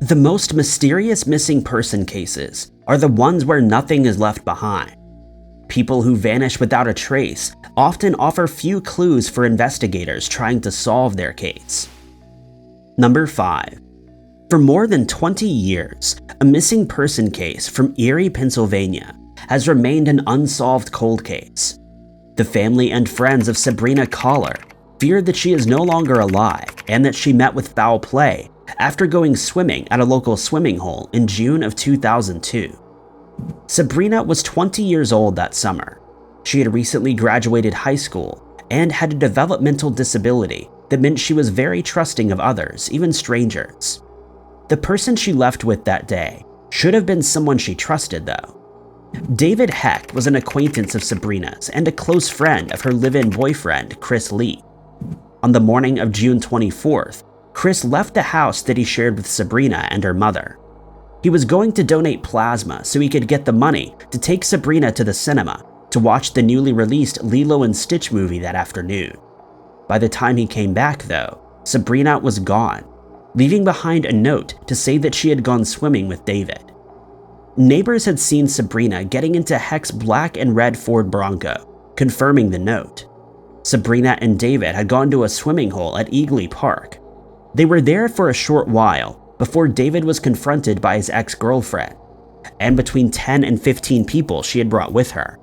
The most mysterious missing person cases are the ones where nothing is left behind. People who vanish without a trace often offer few clues for investigators trying to solve their case. Number 5. For more than 20 years, a missing person case from Erie, Pennsylvania has remained an unsolved cold case. The family and friends of Sabrina Caller feared that she is no longer alive and that she met with foul play after going swimming at a local swimming hole in June of 2002. Sabrina was 20 years old that summer. She had recently graduated high school and had a developmental disability that meant she was very trusting of others, even strangers. The person she left with that day should have been someone she trusted, though. David Hecht was an acquaintance of Sabrina's and a close friend of her live-in boyfriend, Chris Lee. On the morning of June 24th, Chris left the house that he shared with Sabrina and her mother. He was going to donate plasma so he could get the money to take Sabrina to the cinema to watch the newly released Lilo and Stitch movie that afternoon. By the time he came back, though, Sabrina was gone, leaving behind a note to say that she had gone swimming with David. Neighbors had seen Sabrina getting into Hecht's black and red Ford Bronco, confirming the note. Sabrina and David had gone to a swimming hole at Eagly Park. They were there for a short while before David was confronted by his ex-girlfriend, and between 10 and 15 people she had brought with her.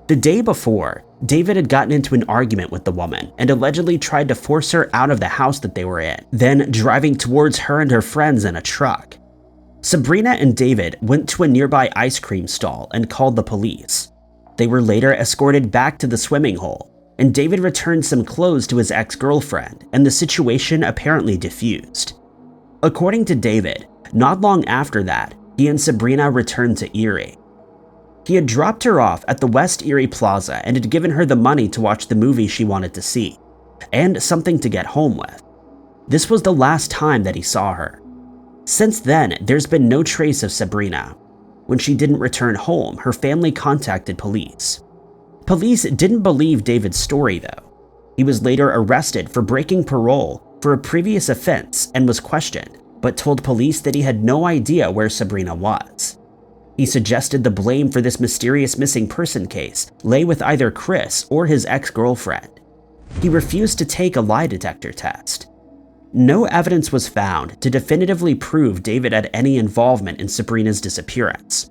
The day before, David had gotten into an argument with the woman and allegedly tried to force her out of the house that they were in, then driving towards her and her friends in a truck. Sabrina and David went to a nearby ice cream stall and called the police. They were later escorted back to the swimming hole, and David returned some clothes to his ex-girlfriend, and the situation apparently diffused. According to David, not long after that, he and Sabrina returned to Erie. He had dropped her off at the West Erie Plaza and had given her the money to watch the movie she wanted to see, and something to get home with. This was the last time that he saw her. Since then, there's been no trace of Sabrina. When she didn't return home, her family contacted police. Police didn't believe David's story, though. He was later arrested for breaking parole for a previous offense and was questioned, but told police that he had no idea where Sabrina was. He suggested the blame for this mysterious missing person case lay with either Chris or his ex-girlfriend. He refused to take a lie detector test. No evidence was found to definitively prove David had any involvement in Sabrina's disappearance.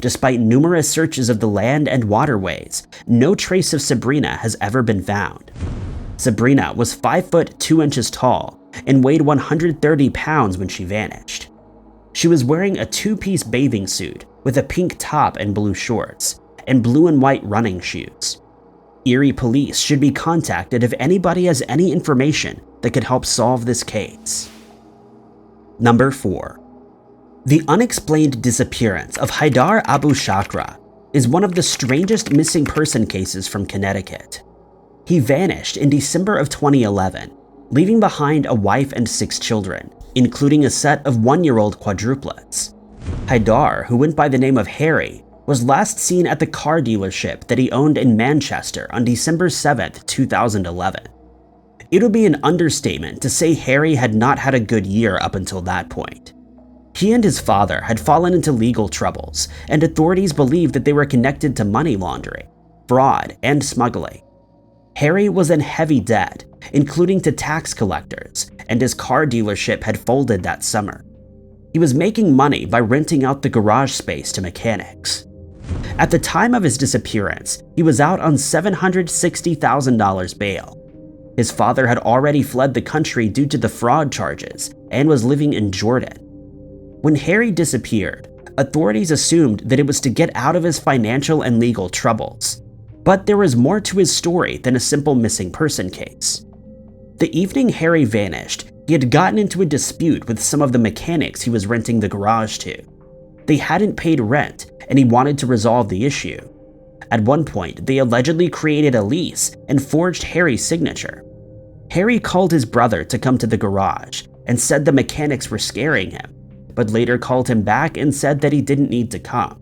Despite numerous searches of the land and waterways, no trace of Sabrina has ever been found. Sabrina was 5 foot 2 inches tall and weighed 130 pounds when she vanished. She was wearing a 2-piece bathing suit with a pink top and blue shorts, and blue and white running shoes. Erie police should be contacted if anybody has any information that could help solve this case. Number 4. The unexplained disappearance of Haidar Abu Chakra is one of the strangest missing person cases from Connecticut. He vanished in December of 2011, leaving behind a wife and 6 children, including a set of 1-year-old quadruplets. Haidar, who went by the name of Harry, was last seen at the car dealership that he owned in Manchester on December 7, 2011. It would be an understatement to say Harry had not had a good year up until that point. He and his father had fallen into legal troubles, and authorities believed that they were connected to money laundering, fraud, and smuggling. Harry was in heavy debt, including to tax collectors, and his car dealership had folded that summer. He was making money by renting out the garage space to mechanics. At the time of his disappearance, he was out on $760,000 bail. His father had already fled the country due to the fraud charges and was living in Jordan. When Harry disappeared, authorities assumed that it was to get out of his financial and legal troubles. But there was more to his story than a simple missing person case. The evening Harry vanished, he had gotten into a dispute with some of the mechanics he was renting the garage to. They hadn't paid rent, and he wanted to resolve the issue. At one point, they allegedly created a lease and forged Harry's signature. Harry called his brother to come to the garage and said the mechanics were scaring him, but later called him back and said that he didn't need to come.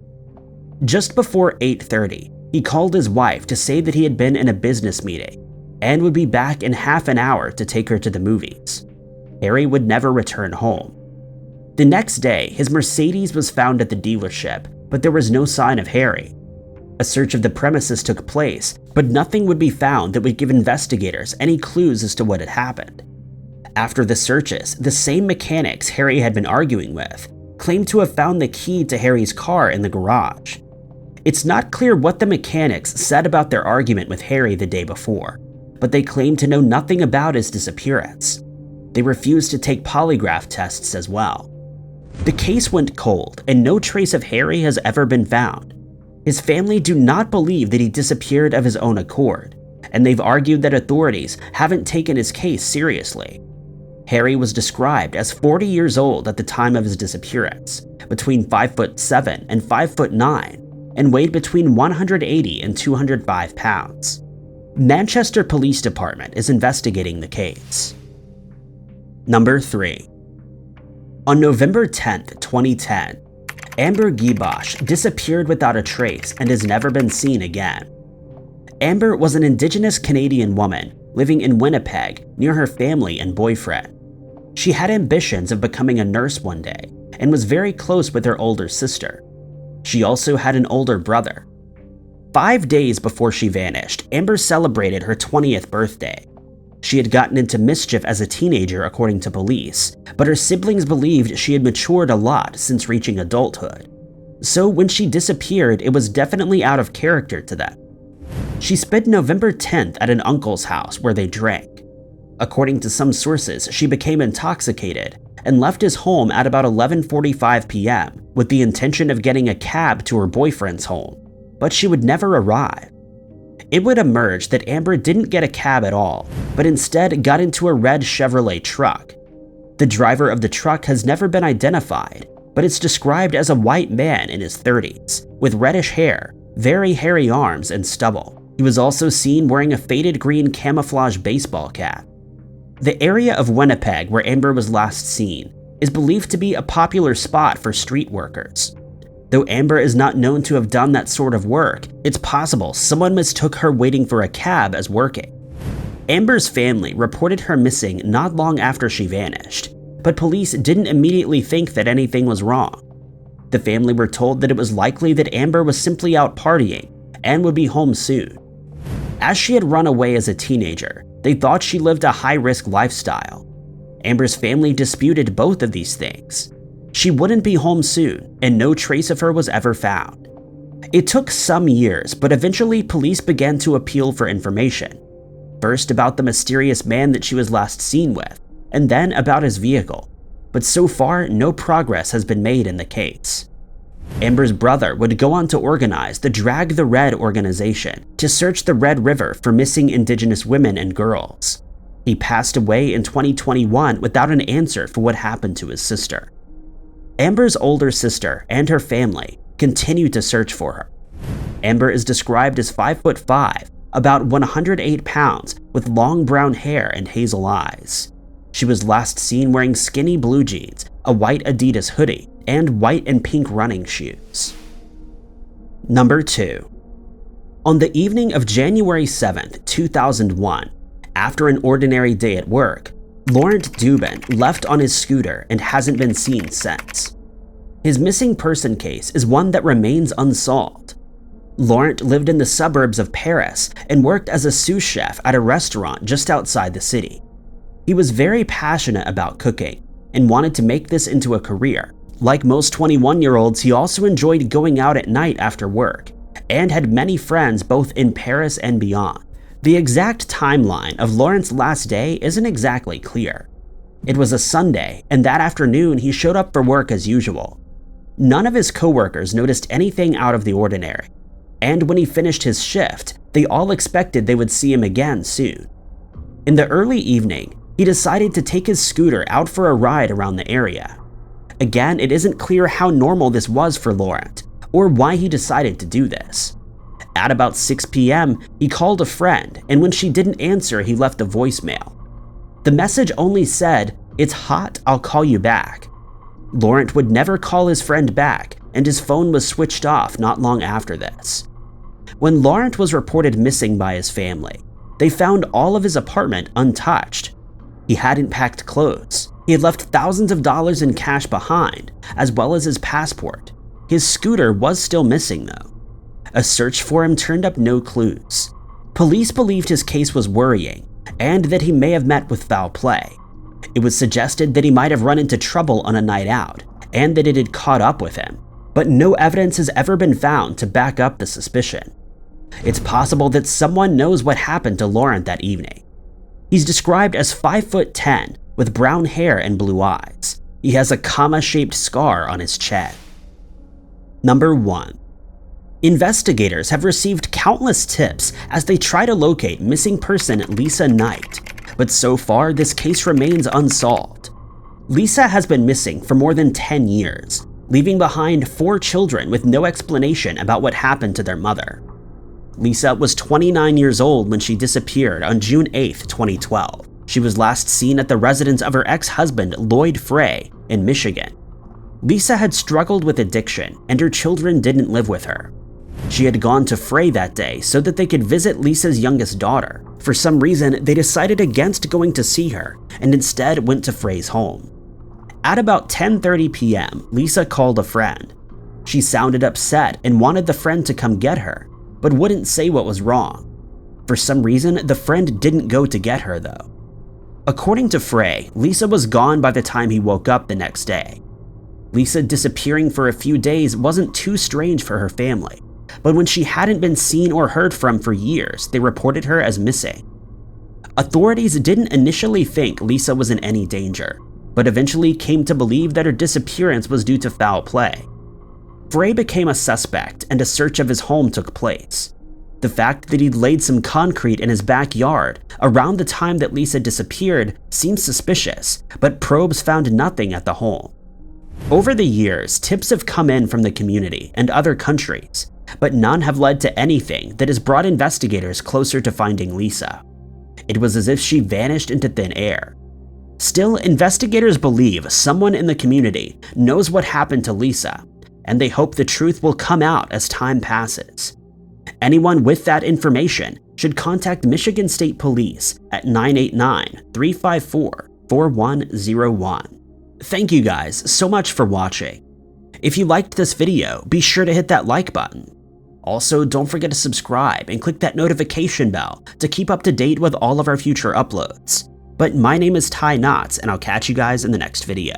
Just before 8:30, he called his wife to say that he had been in a business meeting and would be back in half an hour to take her to the movies. Harry would never return home. The next day, his Mercedes was found at the dealership, but there was no sign of Harry. A search of the premises took place, but nothing would be found that would give investigators any clues as to what had happened. After the searches, the same mechanics Harry had been arguing with claimed to have found the key to Harry's car in the garage. It's not clear what the mechanics said about their argument with Harry the day before, but they claimed to know nothing about his disappearance. They refused to take polygraph tests as well. The case went cold, and no trace of Harry has ever been found. His family do not believe that he disappeared of his own accord, and they've argued that authorities haven't taken his case seriously. Harry was described as 40 years old at the time of his disappearance, between 5'7" and 5'9", and weighed between 180 and 205 pounds. Manchester Police Department is investigating the case. Number 3. On November 10, 2010, Ambergebosh disappeared without a trace and has never been seen again. Amber was an Indigenous Canadian woman living in Winnipeg near her family and boyfriend. She had ambitions of becoming a nurse one day and was very close with her older sister. She also had an older brother. 5 days before she vanished, Amber celebrated her 20th birthday. She had gotten into mischief as a teenager, according to police, but her siblings believed she had matured a lot since reaching adulthood. So when she disappeared, it was definitely out of character to them. She spent November 10th at an uncle's house where they drank. According to some sources, she became intoxicated and left his home at about 11:45 p.m. with the intention of getting a cab to her boyfriend's home, but she would never arrive. It would emerge that Amber didn't get a cab at all, but instead got into a red Chevrolet truck. The driver of the truck has never been identified, but it's described as a white man in his 30s, with reddish hair, very hairy arms, and stubble. He was also seen wearing a faded green camouflage baseball cap. The area of Winnipeg where Amber was last seen is believed to be a popular spot for street workers. Though Amber is not known to have done that sort of work, it's possible someone mistook her waiting for a cab as working. Amber's family reported her missing not long after she vanished, but police didn't immediately think that anything was wrong. The family were told that it was likely that Amber was simply out partying and would be home soon. As she had run away as a teenager, they thought she lived a high-risk lifestyle. Amber's family disputed both of these things. She wouldn't be home soon, and no trace of her was ever found. It took some years, but eventually police began to appeal for information. First about the mysterious man that she was last seen with, and then about his vehicle. But so far, no progress has been made in the case. Amber's brother would go on to organize the Drag the Red organization to search the Red River for missing Indigenous women and girls. He passed away in 2021 without an answer for what happened to his sister. Amber's older sister and her family continue to search for her. Amber is described as 5'5", about 108 pounds, with long brown hair and hazel eyes. She was last seen wearing skinny blue jeans, a white Adidas hoodie, and white and pink running shoes. Number 2. On the evening of January 7th, 2001, after an ordinary day at work, Laurent Dubin left on his scooter and hasn't been seen since. His missing person case is one that remains unsolved. Laurent lived in the suburbs of Paris and worked as a sous chef at a restaurant just outside the city. He was very passionate about cooking and wanted to make this into a career. Like most 21-year-olds, he also enjoyed going out at night after work and had many friends both in Paris and beyond. The exact timeline of Laurent's last day isn't exactly clear. It was a Sunday, and that afternoon he showed up for work as usual. None of his coworkers noticed anything out of the ordinary, and when he finished his shift, they all expected they would see him again soon. In the early evening, he decided to take his scooter out for a ride around the area. Again, it isn't clear how normal this was for Laurent, or why he decided to do this. At about 6 p.m., he called a friend, and when she didn't answer, he left a voicemail. The message only said, "It's hot, I'll call you back." Laurent would never call his friend back, and his phone was switched off not long after this. When Laurent was reported missing by his family, they found all of his apartment untouched. He hadn't packed clothes, He had left thousands of dollars in cash behind, as well as his passport. His scooter was still missing though. A search for him turned up no clues. Police believed his case was worrying, and that he may have met with foul play. It was suggested that he might have run into trouble on a night out, and that it had caught up with him, but no evidence has ever been found to back up the suspicion. It's possible that someone knows what happened to Laurent that evening. He's described as 5'10", with brown hair and blue eyes. He has a comma-shaped scar on his chest. Number 1. Investigators have received countless tips as they try to locate missing person Lisa Knight, but so far this case remains unsolved. Lisa has been missing for more than 10 years, leaving behind 4 children with no explanation about what happened to their mother. Lisa was 29 years old when she disappeared on June 8, 2012. She was last seen at the residence of her ex-husband Lloyd Frey in Michigan. Lisa had struggled with addiction, and her children didn't live with her. She had gone to Frey that day so that they could visit Lisa's youngest daughter. For some reason, they decided against going to see her and instead went to Frey's home. At about 10:30 p.m., Lisa called a friend. She sounded upset and wanted the friend to come get her, but wouldn't say what was wrong. For some reason, the friend didn't go to get her though. According to Frey, Lisa was gone by the time he woke up the next day. Lisa disappearing for a few days wasn't too strange for her family, but when she hadn't been seen or heard from for years, they reported her as missing. Authorities didn't initially think Lisa was in any danger, but eventually came to believe that her disappearance was due to foul play. Frey became a suspect and a search of his home took place. The fact that he'd laid some concrete in his backyard around the time that Lisa disappeared seems suspicious, but probes found nothing at the home. Over the years, tips have come in from the community and other countries, but none have led to anything that has brought investigators closer to finding Lisa. It was as if she vanished into thin air. Still, investigators believe someone in the community knows what happened to Lisa, and they hope the truth will come out as time passes. Anyone with that information should contact Michigan State Police at 989-354-4101. Thank you guys so much for watching. If you liked this video, be sure to hit that like button. Also, don't forget to subscribe and click that notification bell to keep up to date with all of our future uploads. But my name is Ty Knotts, and I'll catch you guys in the next video.